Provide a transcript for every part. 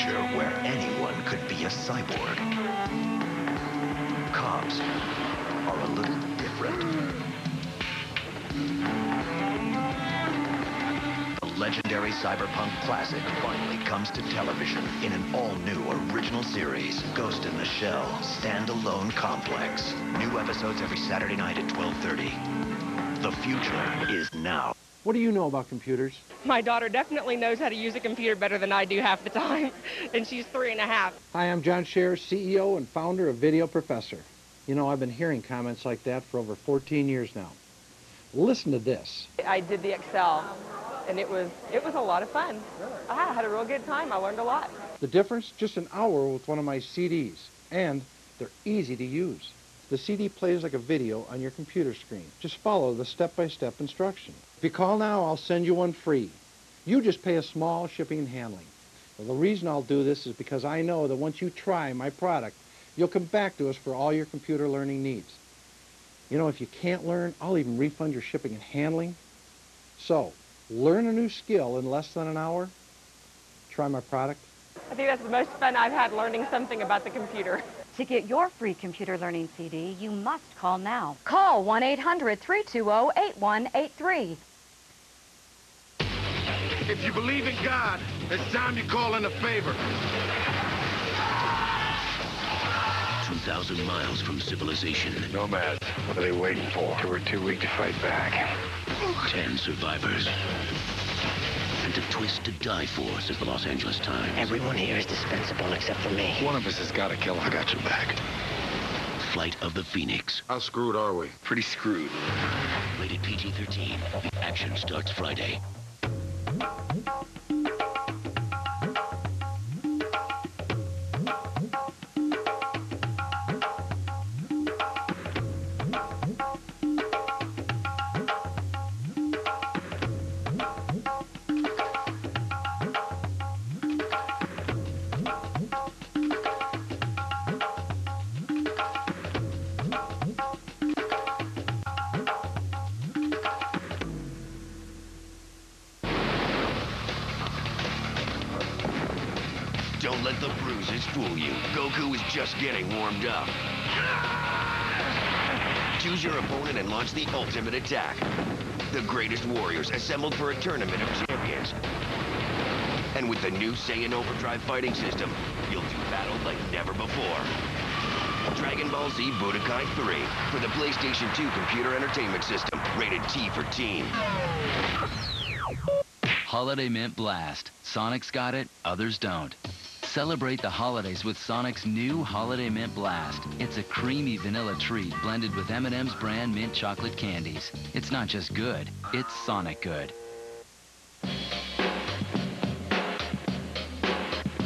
future where anyone could be a cyborg. Cops are a little different. The legendary cyberpunk classic finally comes to television in an all-new original series, Ghost in the Shell, Standalone Complex. New episodes every Saturday night at 12:30. The future is now. What do you know about computers? My daughter definitely knows how to use a computer better than I do half the time, and she's 3.5. Hi, I'm John Scher, CEO and founder of Video Professor. You know, I've been hearing comments like that for over 14 years now. Listen to this. I did the Excel, and it was a lot of fun. I had a real good time. I learned a lot. The difference? Just an hour with one of my CDs, and they're easy to use. The CD plays like a video on your computer screen. Just follow the step-by-step instruction. If you call now, I'll send you one free. You just pay a small shipping and handling. Well, the reason I'll do this is because I know that once you try my product, you'll come back to us for all your computer learning needs. You know, if you can't learn, I'll even refund your shipping and handling. So, learn a new skill in less than an hour. Try my product. I think that's the most fun I've had, learning something about the computer. To get your free computer learning CD, you must call now. Call 1-800-320-8183. If you believe in God, it's time you call in a favor. 2,000 miles from civilization. Nomads, what are they waiting for? We're too weak to fight back. 10 survivors. And a twist to die for, says the Los Angeles Times. Everyone here is dispensable except for me. One of us has got to kill him. I got your back. Flight of the Phoenix. How screwed are we? Pretty screwed. Rated PG-13. The action starts Friday. Don't let the bruises fool you. Goku is just getting warmed up. Choose your opponent and launch the ultimate attack. The greatest warriors assembled for a tournament of champions. And with the new Saiyan Overdrive fighting system, you'll do battle like never before. Dragon Ball Z Budokai 3 for the PlayStation 2 computer entertainment system, rated T for teen. Holiday Mint Blast. Sonic's got it, others don't. Celebrate the holidays with Sonic's new Holiday Mint Blast. It's a creamy vanilla treat blended with M&M's brand mint chocolate candies. It's not just good, it's Sonic good.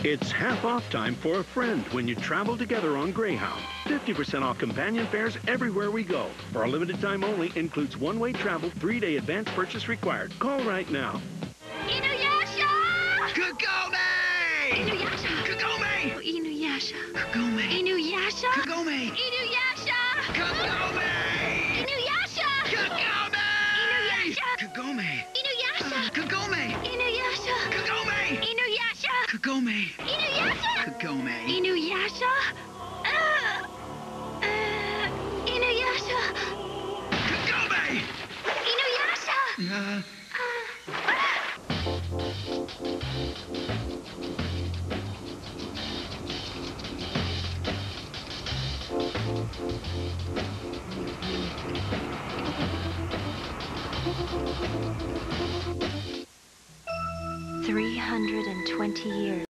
It's half-off time for a friend when you travel together on Greyhound. 50% off companion fares everywhere we go. For a limited time only, includes one-way travel, 3-day advance purchase required. Call right now. Inuyasha! Kagome! Inuyasha! Kagome! Inuyasha! Kagome! Inuyasha! Kagome! Inuyasha! Kagome! Inuyasha! Kagome! Inuyasha! Kagome! Inuyasha! Kagome! Inuyasha! Kagome! Inuyasha! Kagome! Inuyasha! Inuyasha! Kagome! Inuyasha! Inuyasha! 320 years.